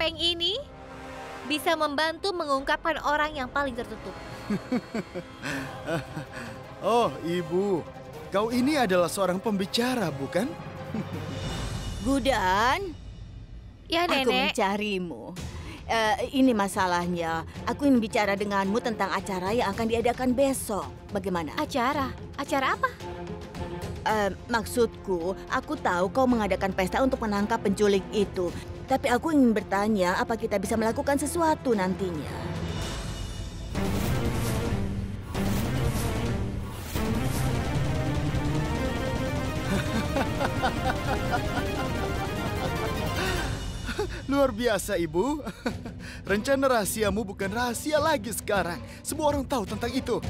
topeng ini bisa membantu mengungkapkan orang yang paling tertutup. Oh, Ibu. Kau ini adalah seorang pembicara, bukan? Gudan, Ya, aku Nenek. mencarimu. Ini masalahnya. Aku ingin bicara denganmu tentang acara yang akan diadakan besok. Bagaimana? Acara? Acara apa? Maksudku, aku tahu kau mengadakan pesta untuk menangkap penculik itu. Tapi aku ingin bertanya, apa kita bisa melakukan sesuatu nantinya? Luar biasa, Ibu. Rencana rahasiamu bukan rahasia lagi sekarang. Semua orang tahu tentang itu.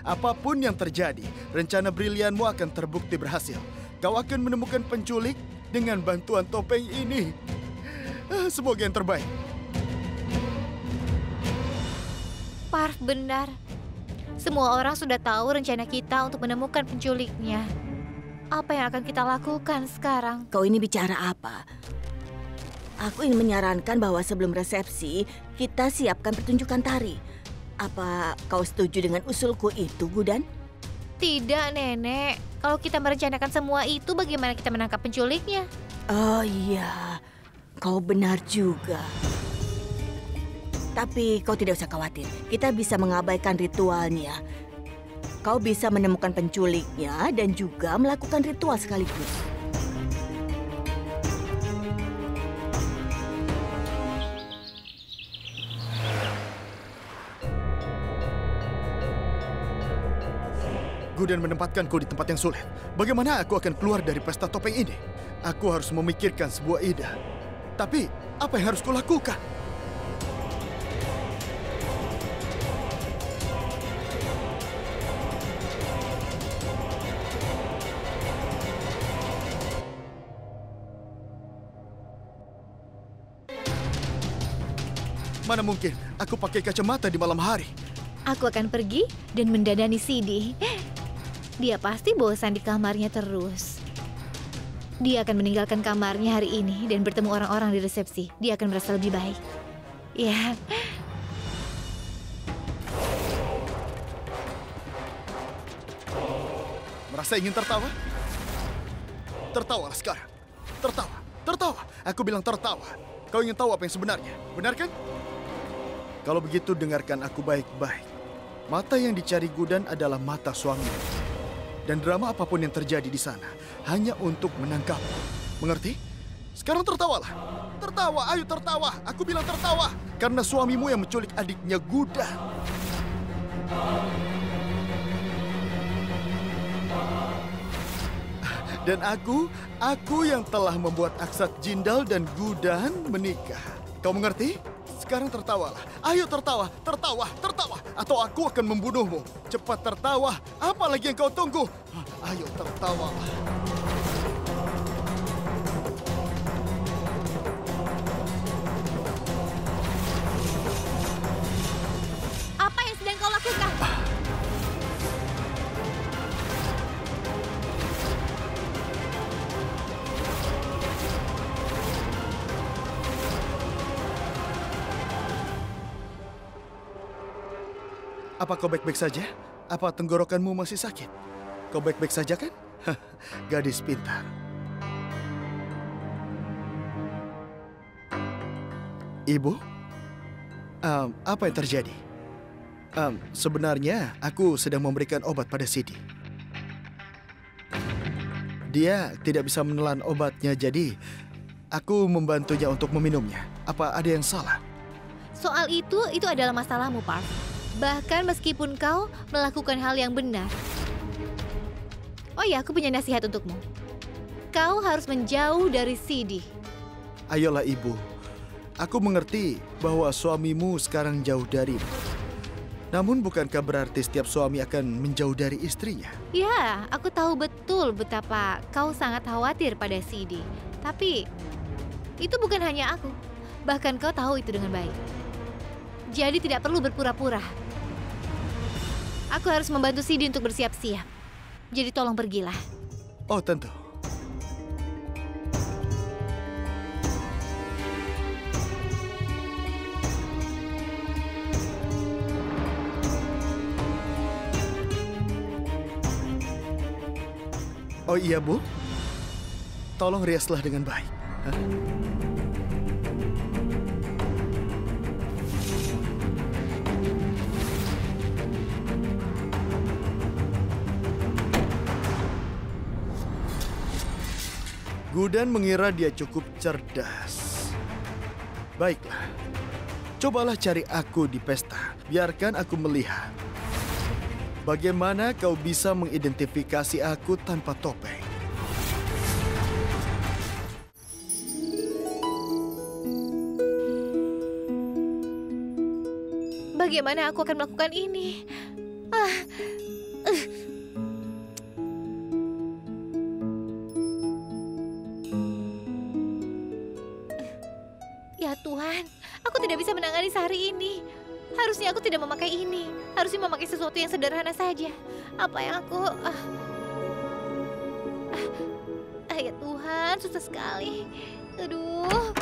Apapun yang terjadi, rencana brilianmu akan terbukti berhasil. Kau akan menemukan penculik dengan bantuan topeng ini. Semoga yang terbaik. Parf, benar. Semua orang sudah tahu rencana kita untuk menemukan penculiknya. Apa yang akan kita lakukan sekarang? Kau ini bicara apa? Aku ingin menyarankan bahwa sebelum resepsi, kita siapkan pertunjukan tari. Apa kau setuju dengan usulku itu, Gudan? Tidak, Nenek. Kalau kita merencanakan semua itu, bagaimana kita menangkap penculiknya? Oh iya, kau benar juga. Tapi kau tidak usah khawatir, kita bisa mengabaikan ritualnya. Kau bisa menemukan penculiknya dan juga melakukan ritual sekaligus. Gudan menempatkanku di tempat yang sulit. Bagaimana aku akan keluar dari pesta topeng ini? Aku harus memikirkan sebuah ide. Tapi, apa yang harus kulakukan? Mana mungkin aku pakai kacamata di malam hari? Aku akan pergi dan mendadani Sidi. Dia pasti bosan di kamarnya terus. Dia akan meninggalkan kamarnya hari ini dan bertemu orang-orang di resepsi. Dia akan merasa lebih baik. Ya, Merasa ingin tertawa? Tertawalah sekarang. Tertawa, tertawa. Aku bilang tertawa. Kau ingin tahu apa yang sebenarnya, benar kan? Kalau begitu dengarkan aku baik-baik. Mata yang dicari Gudan adalah mata suamimu. Dan drama apapun yang terjadi di sana hanya untuk menangkapmu. Mengerti? Sekarang tertawalah. Tertawa, ayo tertawa. Aku bilang tertawa. Karena suamimu yang menculik adiknya Gudan. Dan aku yang telah membuat Aksat Jindal dan Gudan menikah. Kau mengerti? Sekarang tertawalah. Ayo tertawa, tertawa, tertawa. Atau aku akan membunuhmu. Cepat tertawa. Apa lagi yang kau tunggu? Ayo tertawalah. apa yang sedang kau lakukan? Apa kau baik-baik saja? Apa tenggorokanmu masih sakit? Kau baik-baik saja kan? Gadis pintar. Ibu? Apa yang terjadi? Sebenarnya aku sedang memberikan obat pada Sidi. Dia tidak bisa menelan obatnya, jadi aku membantunya untuk meminumnya. Apa ada yang salah? Soal itu adalah masalahmu, Parf. Bahkan meskipun kau melakukan hal yang benar. Oh ya, aku punya nasihat untukmu. Kau harus menjauh dari Sidi. Ayolah ibu, aku mengerti bahwa suamimu sekarang jauh darimu. Namun bukankah berarti setiap suami akan menjauh dari istrinya? Ya, aku tahu betul betapa kau sangat khawatir pada Sidi. Tapi, itu bukan hanya aku. Bahkan kau tahu itu dengan baik. Jadi tidak perlu berpura-pura. Aku harus membantu Sidi untuk bersiap-siap. Jadi tolong pergilah. Oh tentu. Oh iya, Bu. Tolong riaslah dengan baik. Hah? Gudan mengira dia cukup cerdas. Baiklah, cobalah cari aku di pesta. Biarkan aku melihat bagaimana kau bisa mengidentifikasi aku tanpa topeng. Bagaimana aku akan melakukan ini? Ya Tuhan, aku tidak bisa menangani sehari ini. Harusnya aku tidak memakai ini. Harusnya memakai sesuatu yang sederhana saja. Apa yang aku... ya Tuhan, susah sekali. Aduh.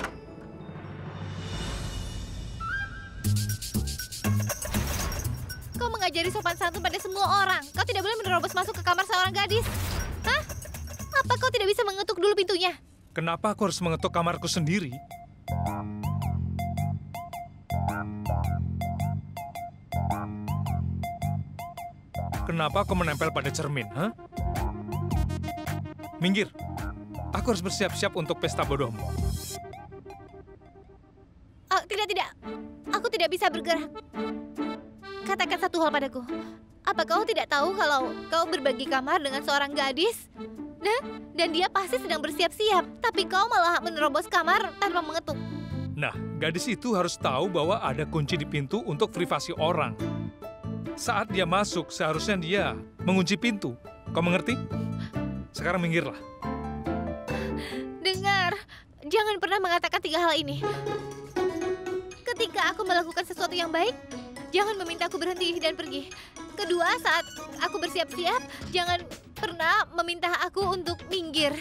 Kau mengajari sopan santun pada semua orang. Kau tidak boleh menerobos masuk ke kamar seorang gadis. Hah? Apa kau tidak bisa mengetuk dulu pintunya? Kenapa aku harus mengetuk kamarku sendiri? Kenapa kau menempel pada cermin, ha? Minggir. Aku harus bersiap-siap untuk pesta bodohmu. Tidak. Aku tidak bisa bergerak. Katakan satu hal padaku. Apa kau tidak tahu kalau kau berbagi kamar dengan seorang gadis? Dan dia pasti sedang bersiap-siap. Tapi kau malah menerobos kamar tanpa mengetuk. Nah, gadis itu harus tahu bahwa ada kunci di pintu untuk privasi orang. Saat dia masuk, seharusnya dia mengunci pintu. Kau mengerti? Sekarang minggirlah. Dengar, jangan pernah mengatakan 3 hal ini. Ketika aku melakukan sesuatu yang baik, jangan meminta aku berhenti dan pergi. Kedua, saat aku bersiap-siap, jangan pernah meminta aku untuk minggir.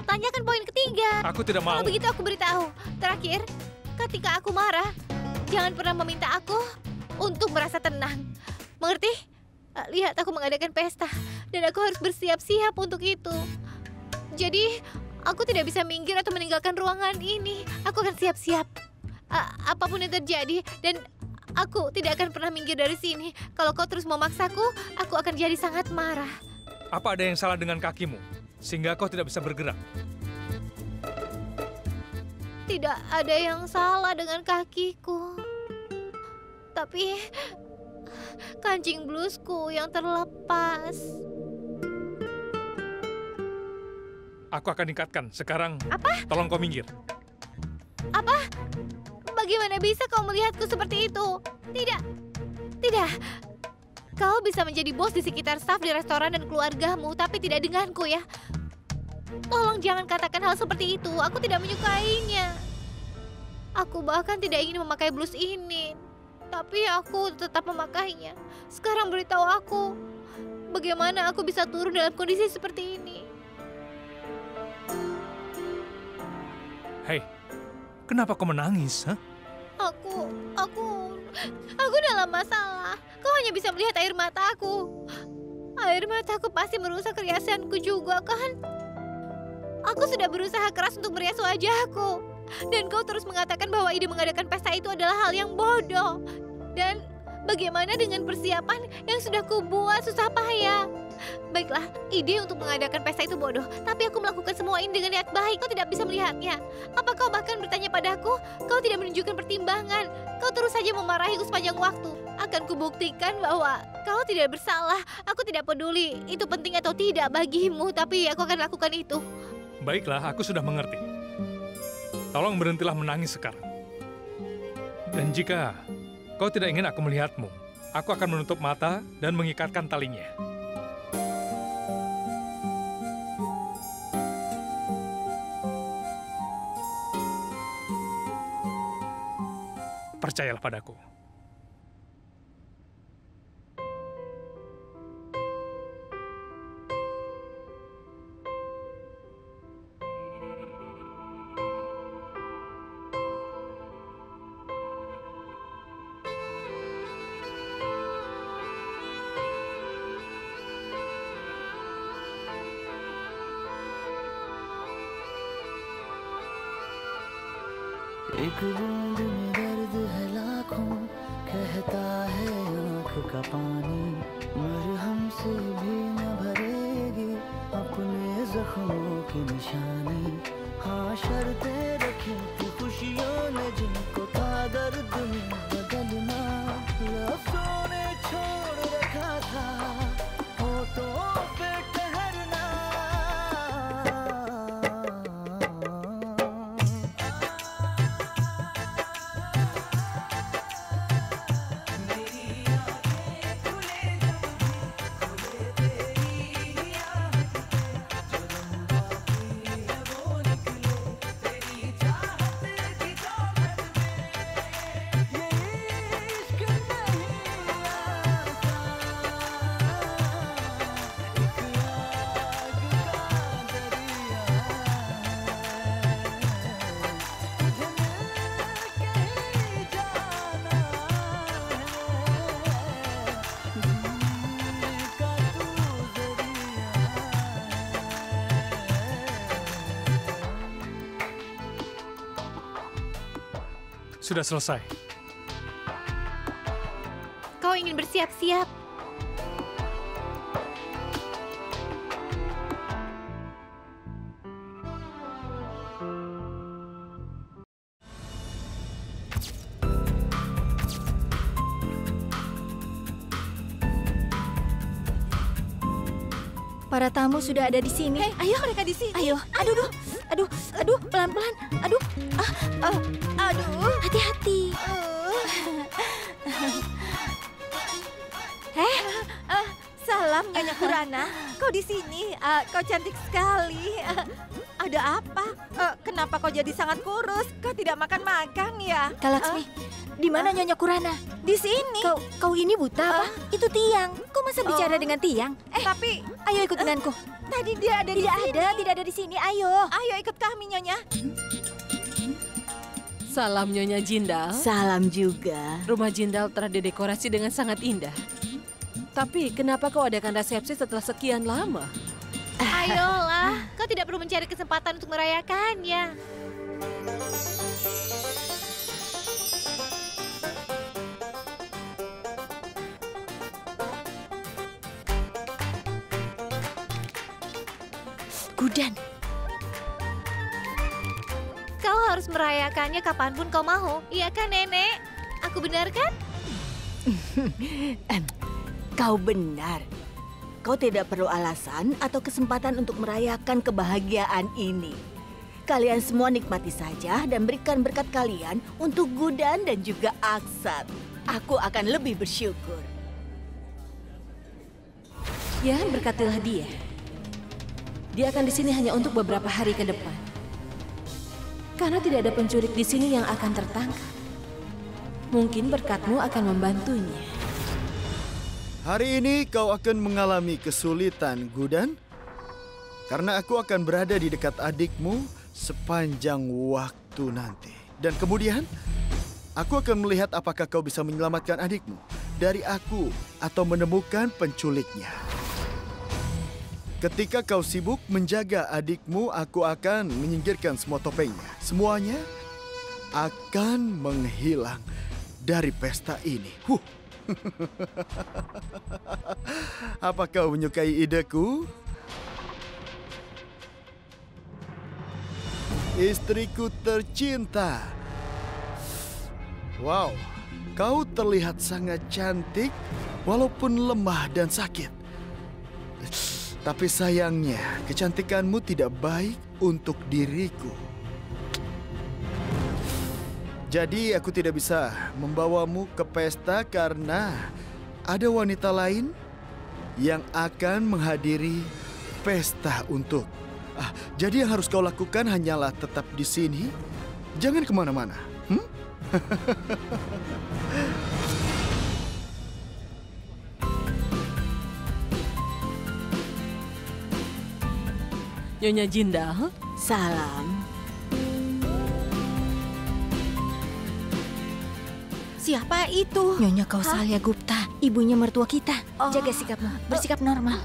Tanyakan poin ketiga. Aku tidak mau. Kalau begitu aku beritahu. Terakhir, ketika aku marah, jangan pernah meminta aku untuk merasa tenang. Mengerti? Lihat, aku mengadakan pesta dan aku harus bersiap-siap untuk itu. Jadi, aku tidak bisa minggir atau meninggalkan ruangan ini. Aku akan siap-siap. Apapun yang terjadi, dan aku tidak akan pernah minggir dari sini. Kalau kau terus memaksaku, aku akan jadi sangat marah. Apa ada yang salah dengan kakimu, sehingga kau tidak bisa bergerak? Tidak ada yang salah dengan kakiku. Tapi kancing blusku yang terlepas. Aku akan ikatkan. Sekarang, Apa? tolong kau minggir. Apa? Bagaimana bisa kau melihatku seperti itu? Tidak. Kau bisa menjadi bos di sekitar staf di restoran dan keluargamu, tapi tidak denganku ya. Tolong jangan katakan hal seperti itu. Aku tidak menyukainya. Aku bahkan tidak ingin memakai blus ini. Tapi aku tetap memakainya. Sekarang beritahu aku, bagaimana aku bisa turun dalam kondisi seperti ini? Hei, kenapa kau menangis, ha? Aku dalam masalah. Kau hanya bisa melihat air mataku. Air mataku pasti merusak riasanku juga, kan? Aku sudah berusaha keras untuk merias wajahku. Dan kau terus mengatakan bahwa ide mengadakan pesta itu adalah hal yang bodoh. Dan bagaimana dengan persiapan yang sudah kubuat susah payah? Baiklah, ide untuk mengadakan pesta itu bodoh. Tapi aku melakukan semua ini dengan niat baik. Kau tidak bisa melihatnya. Apa kau bahkan bertanya padaku? Kau tidak menunjukkan pertimbangan. Kau terus saja memarahiku sepanjang waktu. Akan kubuktikan bahwa kau tidak bersalah. Aku tidak peduli itu penting atau tidak bagimu. Tapi aku akan lakukan itu. Baiklah, aku sudah mengerti. Tolong berhentilah menangis sekarang. Dan jika kau tidak ingin aku melihatmu, aku akan menutup mata dan mengikatkan talinya. Percayalah padaku. एक बूंद में दर्द है लाखों, कहता है आँख का पानी, मरहम से भी न भरेगी अपने जख्मों की निशानी। हाँ शर्तें रखी थी खुशियों ने जिनको था दर्द में बदलना, लफ्ज़ों ने छोड़ रखा था होठों पे ठहरना। Sudah selesai. Kau ingin bersiap-siap. Para tamu sudah ada di sini. Ayo mereka di sini. Ayo, aduh, pelan-pelan. Aduh, aduh, hati-hati. Salam Nyonya Kurana. Kau di sini. Kau cantik sekali. Ada apa? Kenapa kau jadi sangat kurus? Kau tidak makan-makan ya? Kak Laksmi, di mana Nyonya Kurana? Di sini. Kau ini buta apa? Itu tiang. Kau masa bicara dengan tiang? Tapi Ayo ikut denganku. tadi dia ada di sini. Tidak ada di sini. Ayo. Ayo ikut kami Nyonya. Salam Nyonya Jindal. Salam juga. Rumah Jindal telah didekorasi dengan sangat indah. Tapi kenapa kau adakan resepsi setelah sekian lama? Ayolah, kau tidak perlu mencari kesempatan untuk merayakannya. Gudan, Kau harus merayakannya kapanpun kau mau. Iya kan, Nenek? Aku benar kan? kau benar. Kau tidak perlu alasan atau kesempatan untuk merayakan kebahagiaan ini. Kalian semua nikmati saja dan berikan berkat kalian untuk Gudan dan juga Aksat. Aku akan lebih bersyukur. Ya, berkatilah dia. Dia akan di sini hanya untuk beberapa hari ke depan. Karena tidak ada penculik di sini yang akan tertangkap. Mungkin berkatmu akan membantunya. Hari ini kau akan mengalami kesulitan, Gudan. Karena aku akan berada di dekat adikmu sepanjang waktu nanti. Dan kemudian, aku akan melihat apakah kau bisa menyelamatkan adikmu dari aku atau menemukan penculiknya. Ketika kau sibuk menjaga adikmu, aku akan menyingkirkan semua topengnya. Semuanya akan menghilang dari pesta ini. Apa kau menyukai ideku? Istriku tercinta. Wow, kau terlihat sangat cantik walaupun lemah dan sakit. Tapi sayangnya, kecantikanmu tidak baik untuk diriku. Jadi aku tidak bisa membawamu ke pesta karena ada wanita lain yang akan menghadiri pesta untuk. Jadi yang harus kau lakukan hanyalah tetap di sini, jangan kemana-mana. Nyonya Jindal, Salam. Siapa itu? Nyonya Kausalya Gupta, ibunya mertua kita. Jaga sikapmu, bersikap normal.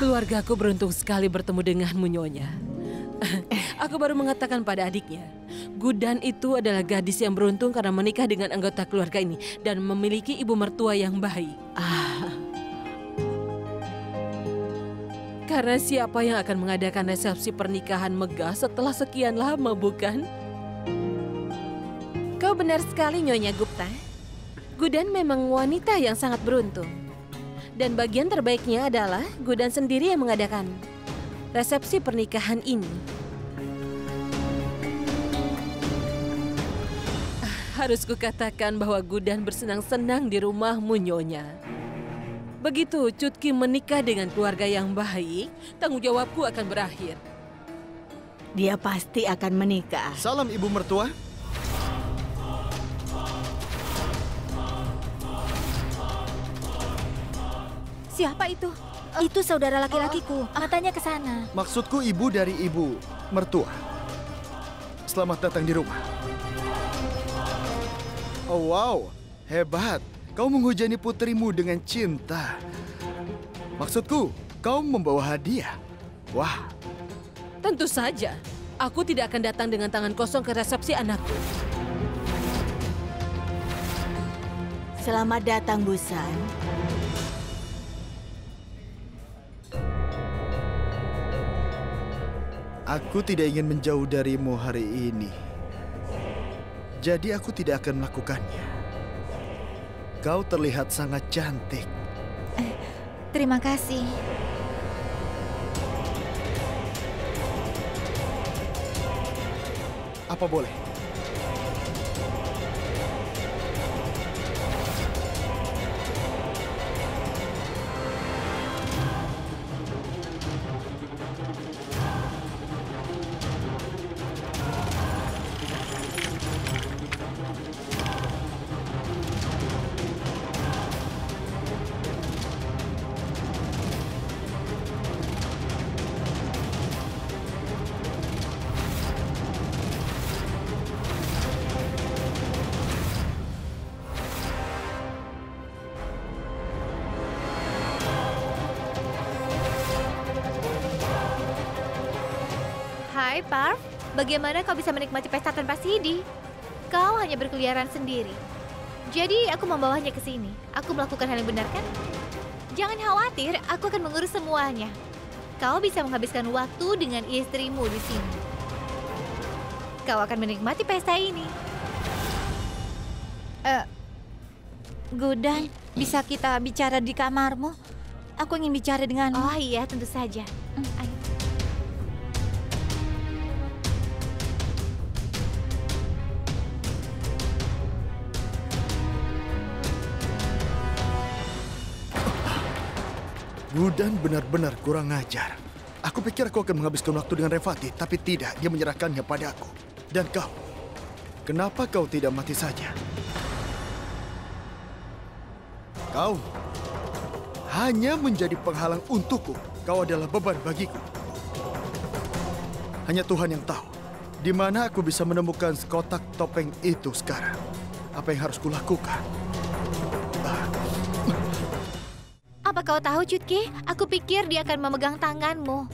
keluargaku beruntung sekali bertemu denganmu, Nyonya. Aku baru mengatakan pada adiknya Gudan itu adalah gadis yang beruntung karena menikah dengan anggota keluarga ini dan memiliki ibu mertua yang baik. Karena siapa yang akan mengadakan resepsi pernikahan megah setelah sekian lama, bukan? Kau benar sekali, Nyonya Gupta. Gudan memang wanita yang sangat beruntung. Dan bagian terbaiknya adalah Gudan sendiri yang mengadakan resepsi pernikahan ini. Harus kukatakan bahwa Gudan bersenang-senang di rumahmu, Nyonya. Begitu Cutki menikah dengan keluarga yang baik, tanggung jawabku akan berakhir. Dia pasti akan menikah. Salam ibu mertua. Siapa itu? Itu saudara laki-lakiku. Matanya ke sana. Maksudku ibu dari ibu mertua. Selamat datang di rumah. Oh wow, hebat. Kau menghujani putrimu dengan cinta. Maksudku, kau membawa hadiah. Wah. Tentu saja, aku tidak akan datang dengan tangan kosong ke resepsi anakku. Selamat datang, Busan. Aku tidak ingin menjauh darimu hari ini. Jadi aku tidak akan melakukannya. Kau terlihat sangat cantik. Terima kasih. Apa boleh? Hai, Parv. Bagaimana kau bisa menikmati pesta tanpa Sidi? Kau hanya berkeliaran sendiri. Jadi aku membawanya ke sini. Aku melakukan hal yang benar, kan? Jangan khawatir, aku akan mengurus semuanya. Kau bisa menghabiskan waktu dengan istrimu di sini. Kau akan menikmati pesta ini. Gudan, bisa kita bicara di kamarmu? Aku ingin bicara denganmu. Oh iya, tentu saja. Ayo. Gudan benar-benar kurang ajar. Aku pikir aku akan menghabiskan waktu dengan Revati, tapi tidak, dia menyerahkannya padaku. Dan kau, kenapa kau tidak mati saja? Kau hanya menjadi penghalang untukku. Kau adalah beban bagiku. Hanya Tuhan yang tahu di mana aku bisa menemukan kotak topeng itu sekarang. Apa yang harus kulakukan? Apa kau tahu, Cutki? Aku pikir dia akan memegang tanganmu.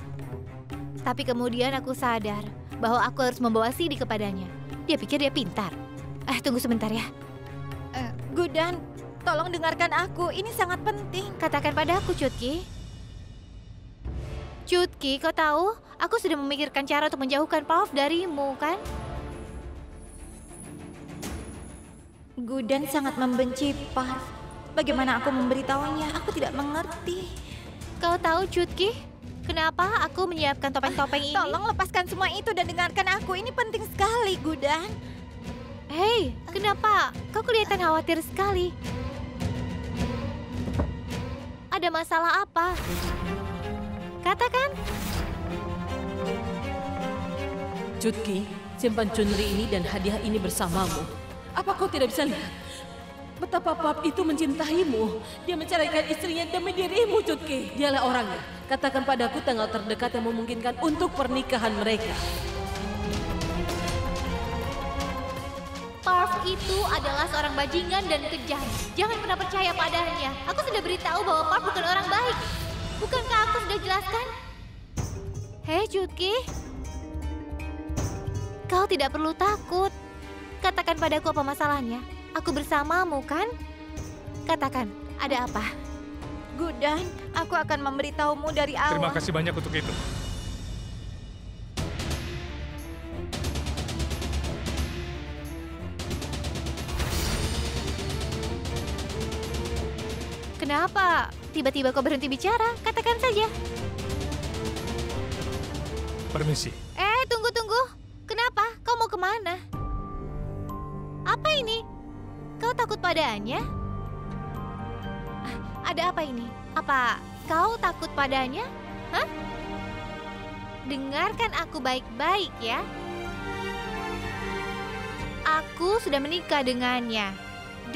Tapi kemudian aku sadar bahwa aku harus membawa Sidi kepadanya. Dia pikir dia pintar. Tunggu sebentar ya. Gudan, tolong dengarkan aku. Ini sangat penting. Katakan padaku, Cutki. Cutki, kau tahu? Aku sudah memikirkan cara untuk menjauhkan Parv darimu, kan? Gudan sangat membenci Parv. Bagaimana aku memberitahunya? Aku tidak mengerti. Kau tahu, Cutki? Kenapa aku menyiapkan topeng-topeng ini? Tolong lepaskan semua itu dan dengarkan aku. Ini penting sekali, Gudan. Hei, kenapa? Kau kelihatan khawatir sekali. Ada masalah apa? Katakan. Cutki, simpan cunri ini dan hadiah ini bersamamu. Apa kau tidak bisa lihat betapa Parv itu mencintaimu? Dia menceraikan istrinya demi dirimu, Cutki. Dialah orangnya. Katakan padaku tanggal terdekat yang memungkinkan untuk pernikahan mereka. Parv itu adalah seorang bajingan dan kejam. Jangan pernah percaya padanya. Aku sudah beritahu bahwa Parv bukan orang baik. Bukankah aku sudah jelaskan? Hei, Cutki. Kau tidak perlu takut. Katakan padaku apa masalahnya. Aku bersamamu, kan? Katakan, ada apa? Gudan, aku akan memberitahumu dari awal. Terima kasih banyak untuk itu. Kenapa? Tiba-tiba kau berhenti bicara? Katakan saja. Permisi. Tunggu. Kenapa? Kau mau kemana? Apa ini? Kau takut padanya? Ada apa ini? Apa kau takut padanya? Hah? Dengarkan aku baik-baik ya. Aku sudah menikah dengannya.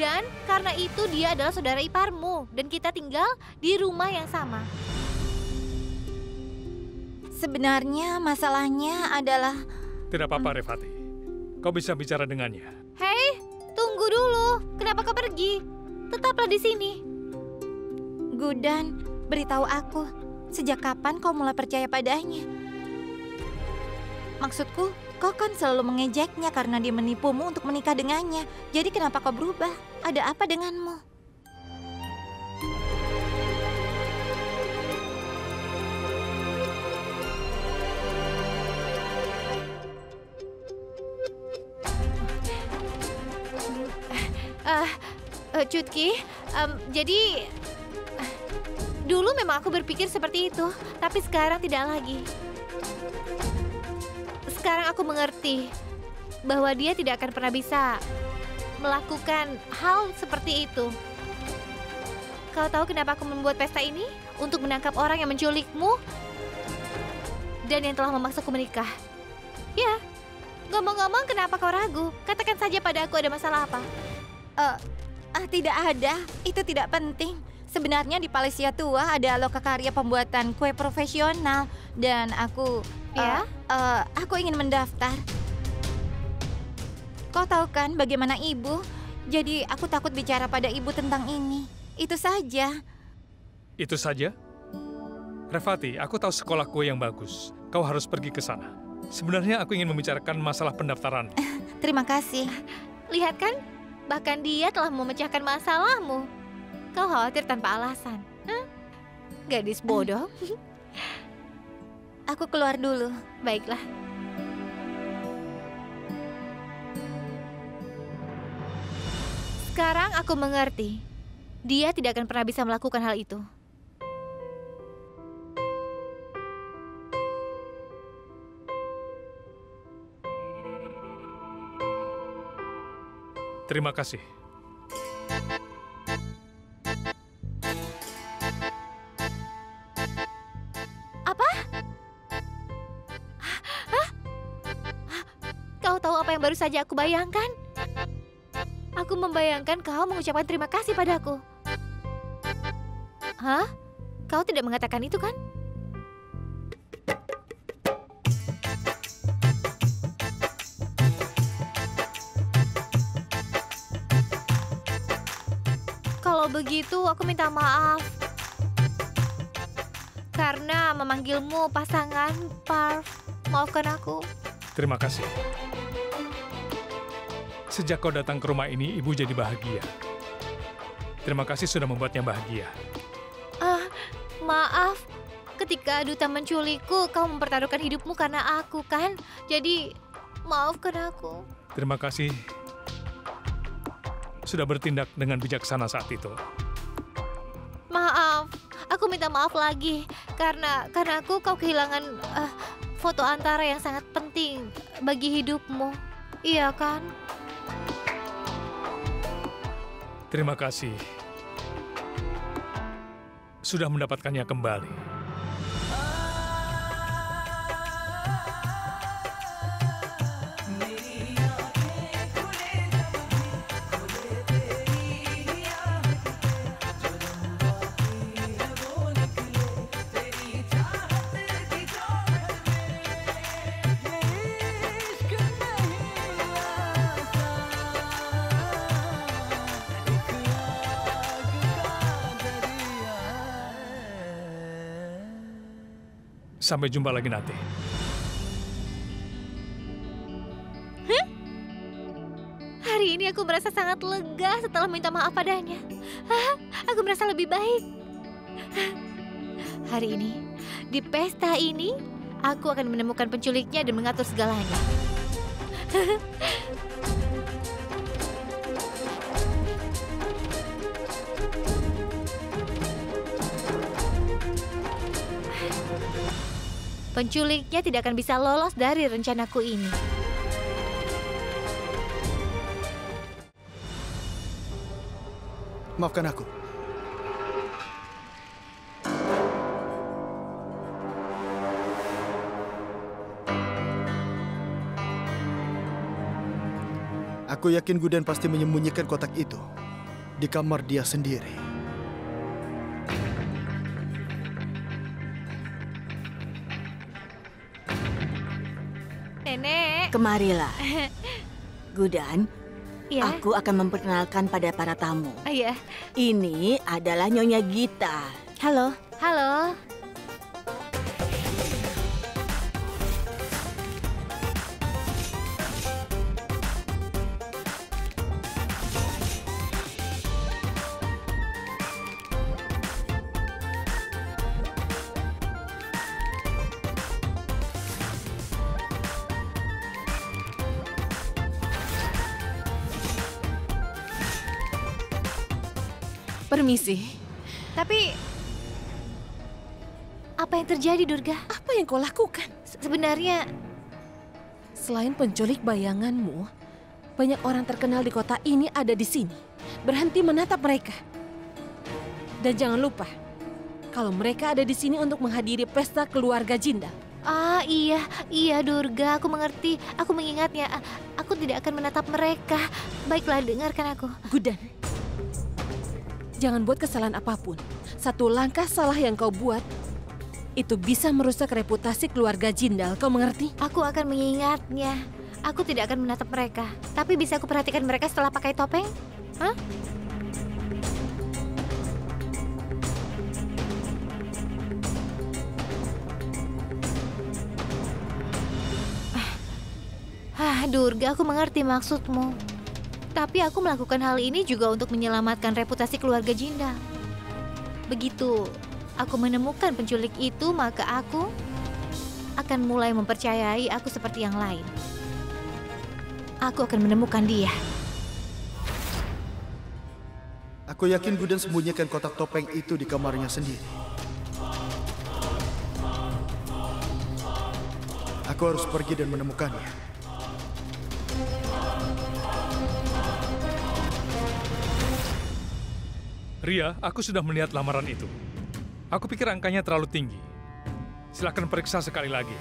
Dan karena itu dia adalah saudara iparmu. Dan kita tinggal di rumah yang sama. Sebenarnya masalahnya adalah... Tidak apa-apa, Revati. Kau bisa bicara dengannya. Hei, tunggu dulu. Kenapa kau pergi? Tetaplah di sini. Gudan, beritahu aku, sejak kapan kau mulai percaya padanya? Maksudku, kau kan selalu mengejeknya karena dia menipumu untuk menikah dengannya. Jadi kenapa kau berubah? Ada apa denganmu? Cutki, jadi dulu memang aku berpikir seperti itu, tapi sekarang tidak lagi. Sekarang aku mengerti bahwa dia tidak akan pernah bisa melakukan hal seperti itu. Kau tahu kenapa aku membuat pesta ini? Untuk menangkap orang yang menculikmu dan yang telah memaksaku menikah. Ya, ngomong-ngomong kenapa kau ragu? Katakan saja pada aku ada masalah apa? Tidak ada. Itu tidak penting. Sebenarnya di Palesia Tua ada lokakarya pembuatan kue profesional dan aku aku ingin mendaftar. Kau tahu kan bagaimana ibu? Jadi aku takut bicara pada ibu tentang ini. Itu saja. Itu saja? Revati, aku tahu sekolah kue yang bagus. Kau harus pergi ke sana. Sebenarnya aku ingin membicarakan masalah pendaftaran. Terima kasih. Lihat kan? Bahkan dia telah memecahkan masalahmu. Kau khawatir tanpa alasan. Gadis bodoh. Aku keluar dulu. Baiklah. Sekarang aku mengerti. Dia tidak akan pernah bisa melakukan hal itu. Terima kasih. Apa? Hah? Kau tahu apa yang baru saja aku bayangkan? Aku membayangkan kau mengucapkan terima kasih padaku. Hah? Kau tidak mengatakan itu kan? Kalau begitu, aku minta maaf. Karena memanggilmu pasangan, Parv. Maafkan aku. Terima kasih. Sejak kau datang ke rumah ini, ibu jadi bahagia. Terima kasih sudah membuatnya bahagia. Maaf. Ketika Duta menculikku, kau mempertaruhkan hidupmu karena aku, kan? Jadi, maafkan aku. Terima kasih sudah bertindak dengan bijaksana saat itu. Maaf, aku minta maaf lagi karena kau kehilangan foto antara yang sangat penting bagi hidupmu. Iya kan? Terima kasih sudah mendapatkannya kembali. Sampai jumpa lagi nanti. aku merasa sangat lega setelah minta maaf padanya. Aku merasa lebih baik. Hari ini, di pesta ini, aku akan menemukan penculiknya dan mengatur segalanya. Penculiknya tidak akan bisa lolos dari rencanaku ini. Maafkan aku. Aku yakin Gudan pasti menyembunyikan kotak itu di kamar dia sendiri. Nenek. Kemarilah. Gudan, Ya. aku akan memperkenalkan pada para tamu. Iya. Ini adalah Nyonya Gita. Halo. Halo. Permisi, Tapi apa yang terjadi, Durga? apa yang kau lakukan? Sebenarnya Selain penculik bayanganmu, banyak orang terkenal di kota ini ada di sini. Berhenti menatap mereka. Dan jangan lupa, kalau mereka ada di sini untuk menghadiri pesta keluarga Jindal. iya Durga, aku mengerti. Aku mengingatnya. Aku tidak akan menatap mereka. Baiklah, dengarkan aku. Gudan, jangan buat kesalahan apapun. Satu langkah salah yang kau buat, itu bisa merusak reputasi keluarga Jindal. Kau mengerti? Aku akan mengingatnya. Aku tidak akan menatap mereka. Tapi bisa aku perhatikan mereka setelah pakai topeng? Hah? Durga, aku mengerti maksudmu. Tapi aku melakukan hal ini juga untuk menyelamatkan reputasi keluarga Jindal. Begitu aku menemukan penculik itu, maka aku akan mulai mempercayai aku seperti yang lain. Aku akan menemukan dia. Aku yakin Gudan sembunyikan kotak topeng itu di kamarnya sendiri. Aku harus pergi dan menemukannya. Ria, aku sudah melihat lamaran itu. Aku pikir angkanya terlalu tinggi. Silakan periksa sekali lagi.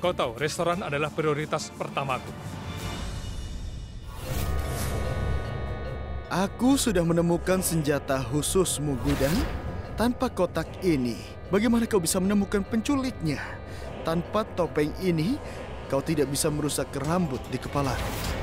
Kau tahu, restoran adalah prioritas pertamaku. Aku sudah menemukan senjata khususmu, Gudan. Tanpa kotak ini, bagaimana kau bisa menemukan penculiknya? Tanpa topeng ini, kau tidak bisa merusak rambut di kepalaku.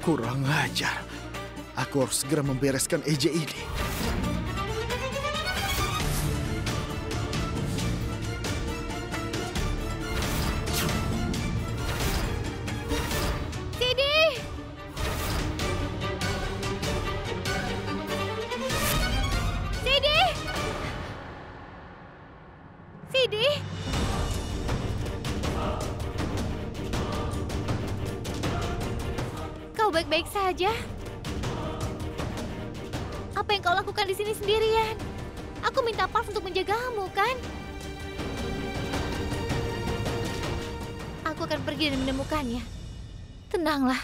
Kurang ajar. Aku harus segera membereskan EJ ini. Sidi! Sidi! Sidi! Kau baik-baik saja? Apa yang kau lakukan di sini sendirian? Aku minta Parv untuk menjagamu, kan? Aku akan pergi dan menemukannya. Tenanglah.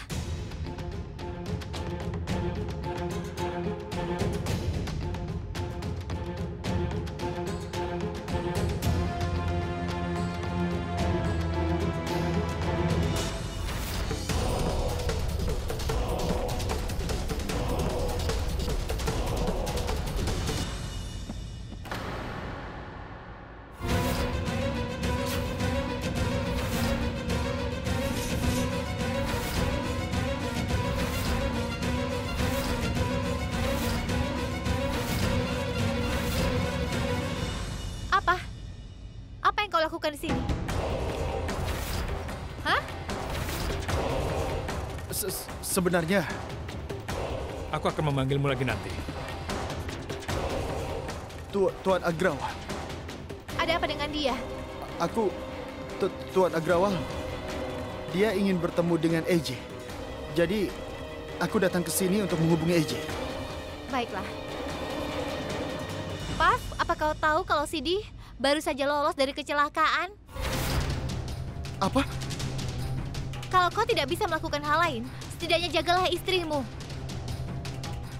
Apa yang kau lakukan di sini? Hah? Sebenarnya, Aku akan memanggilmu lagi nanti. Tuan Agrawal. Ada apa dengan dia? Tuan Agrawal, dia ingin bertemu dengan AJ. Jadi, aku datang ke sini untuk menghubungi AJ. Baiklah. Parv, apa kau tahu kalau Sidi baru saja lolos dari kecelakaan? Apa? Kalau kau tidak bisa melakukan hal lain, setidaknya jagalah istrimu.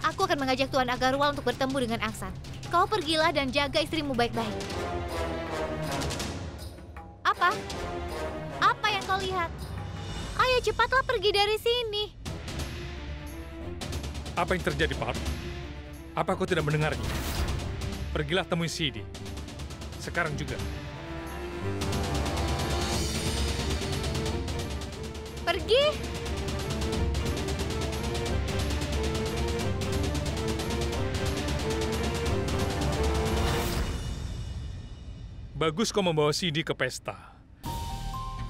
Aku akan mengajak Tuan Agarwal untuk bertemu dengan Aksan. Kau pergilah dan jaga istrimu baik-baik. Apa? Apa yang kau lihat? Ayo cepatlah pergi dari sini. Apa yang terjadi, Parv? Apa aku tidak mendengarnya? Pergilah temui Sidi. Sekarang juga. Pergi! Bagus kau membawa Sidi ke pesta.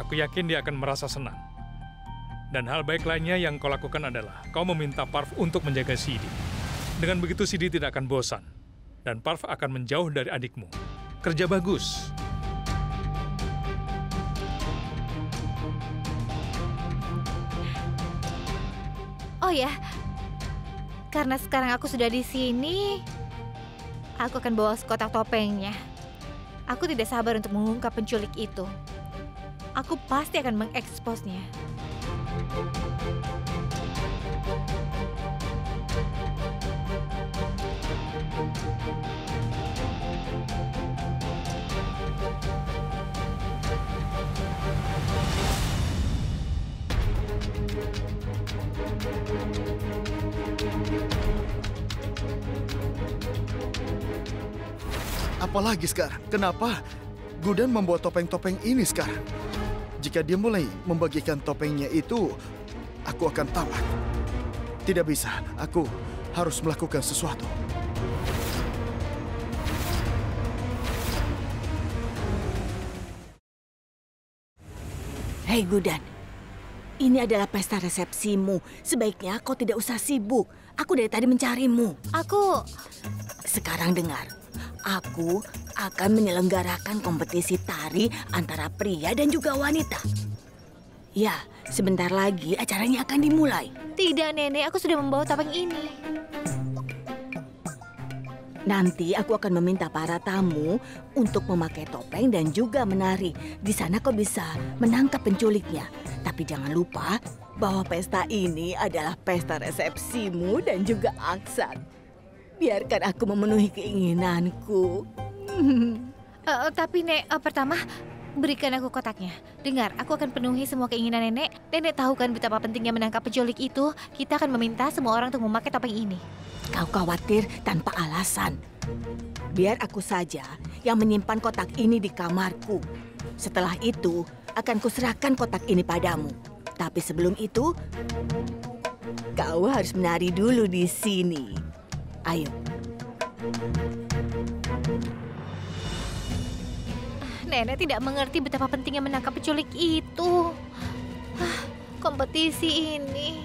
Aku yakin dia akan merasa senang. Dan hal baik lainnya yang kau lakukan adalah kau meminta Parv untuk menjaga Sidi. Dengan begitu Sidi tidak akan bosan. Dan Parv akan menjauh dari adikmu. Kerja bagus. Oh ya, karena sekarang aku sudah di sini, aku akan bawa sekotak topengnya. Aku tidak sabar untuk mengungkap penculik itu. Aku pasti akan mengeksposnya. Apalagi sekarang? Kenapa Gudan membawa topeng-topeng ini sekarang? Jika dia mulai membagikan topengnya itu, aku akan tamat. Tidak bisa, aku harus melakukan sesuatu. Hei Gudan, ini adalah pesta resepsimu. Sebaiknya kau tidak usah sibuk. Aku dari tadi mencarimu. Sekarang dengar, aku akan menyelenggarakan kompetisi tari antara pria dan juga wanita. Ya, sebentar lagi acaranya akan dimulai. Tidak, Nenek. Aku sudah membawa topeng ini. Nanti aku akan meminta para tamu untuk memakai topeng dan juga menari. Di sana kau bisa menangkap penculiknya. Tapi jangan lupa bahwa pesta ini adalah pesta resepsimu dan juga Aksan. Biarkan aku memenuhi keinginanku. Tapi Nek, pertama berikan aku kotaknya. Dengar, aku akan penuhi semua keinginan Nenek. Nenek tahu kan betapa pentingnya menangkap penculik itu. Kita akan meminta semua orang untuk memakai topeng ini. Kau khawatir tanpa alasan. Biar aku saja yang menyimpan kotak ini di kamarku. Setelah itu, akan kuserahkan kotak ini padamu. Tapi sebelum itu, kau harus menari dulu di sini. Ayo. Nenek tidak mengerti betapa pentingnya menangkap penculik itu. Kompetisi ini.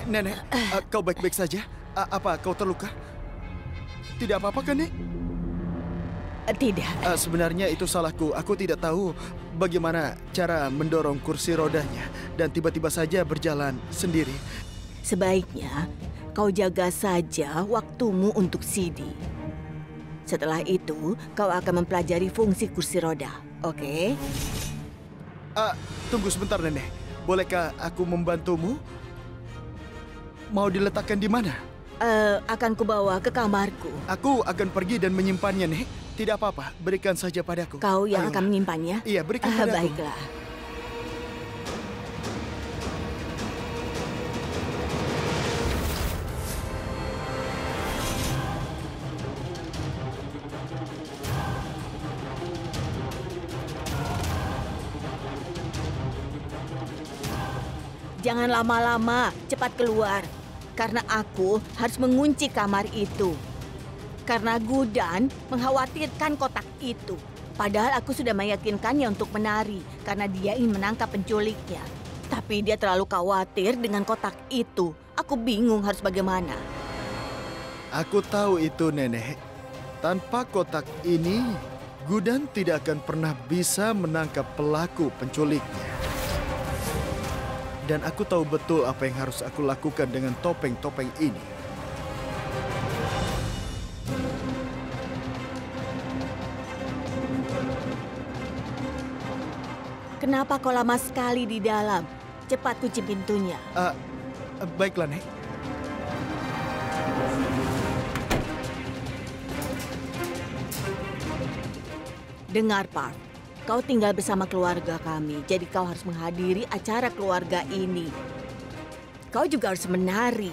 Nenek, kau baik-baik saja? Apa kau terluka? Tidak apa-apa kan, Nek? Tidak. Sebenarnya itu salahku. Aku tidak tahu bagaimana cara mendorong kursi rodanya dan tiba-tiba saja berjalan sendiri. Sebaiknya kau jaga saja waktumu untuk Sidi. Setelah itu, kau akan mempelajari fungsi kursi roda, oke? Tunggu sebentar, Nenek. Bolehkah aku membantumu? Mau diletakkan di mana? Akan kubawa ke kamarku. Aku akan pergi dan menyimpannya, Nek. Tidak apa-apa, berikan saja padaku. Kau yang Ayolah. akan menyimpannya? Iya, berikan padaku. Baiklah. Jangan lama-lama, cepat keluar. Karena aku harus mengunci kamar itu. Karena Gudan mengkhawatirkan kotak itu. Padahal aku sudah meyakinkannya untuk menari karena dia ingin menangkap penculiknya. Tapi dia terlalu khawatir dengan kotak itu. Aku bingung harus bagaimana. Aku tahu itu, Nenek. Tanpa kotak ini, Gudan tidak akan pernah bisa menangkap pelaku penculiknya. Dan aku tahu betul apa yang harus aku lakukan dengan topeng-topeng ini. Kenapa kau lama sekali di dalam? Cepat kunci pintunya. Baiklah, Nek. Dengar, Park. Kau tinggal bersama keluarga kami, jadi kau harus menghadiri acara keluarga ini. Kau juga harus menari.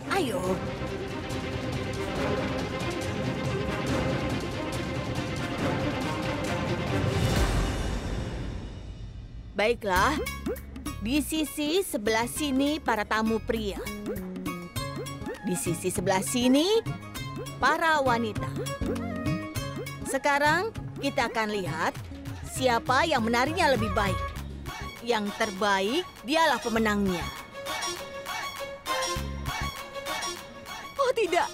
Ayo. Baiklah, di sisi sebelah sini para tamu pria. Di sisi sebelah sini para wanita. Sekarang kita akan lihat siapa yang menarinya lebih baik. Yang terbaik dialah pemenangnya. Oh tidak,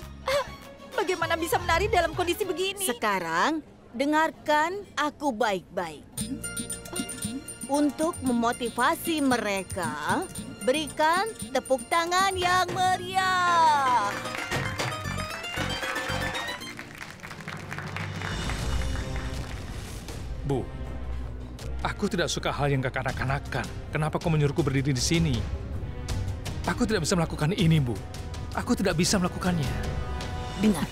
bagaimana bisa menari dalam kondisi begini? Sekarang dengarkan aku baik-baik. Untuk memotivasi mereka, berikan tepuk tangan yang meriah. Bu, aku tidak suka hal yang kekanak-kanakan. Kenapa kau menyuruhku berdiri di sini? Aku tidak bisa melakukan ini, Bu. Aku tidak bisa melakukannya. Dengar,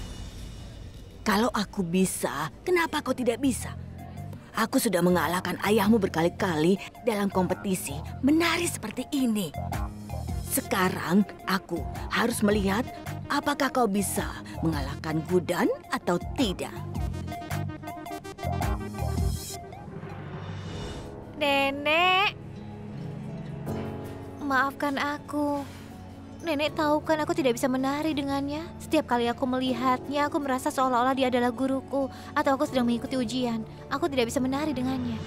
kalau aku bisa, kenapa kau tidak bisa? Aku sudah mengalahkan ayahmu berkali-kali dalam kompetisi menari seperti ini. Sekarang aku harus melihat apakah kau bisa mengalahkan Gudan atau tidak. Nenek, maafkan aku. Nenek tahu kan aku tidak bisa menari dengannya. Setiap kali aku melihatnya, aku merasa seolah-olah dia adalah guruku atau aku sedang mengikuti ujian. Aku tidak bisa menari dengannya.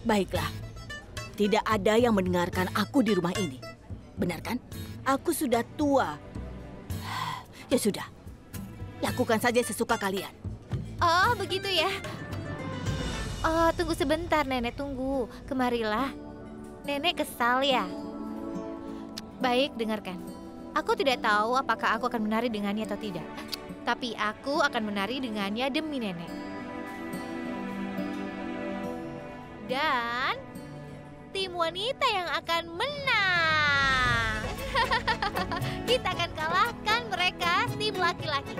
Baiklah, tidak ada yang mendengarkan aku di rumah ini. Benar kan? Aku sudah tua. Ya sudah, lakukan saja sesuka kalian. Oh, begitu ya. Oh, tunggu sebentar, Nenek, tunggu. Kemarilah. Nenek kesal ya? Baik, dengarkan. Aku tidak tahu apakah aku akan menari dengannya atau tidak. Tapi aku akan menari dengannya demi Nenek. Dan tim wanita yang akan menang. Kita akan kalahkan mereka tim laki-laki.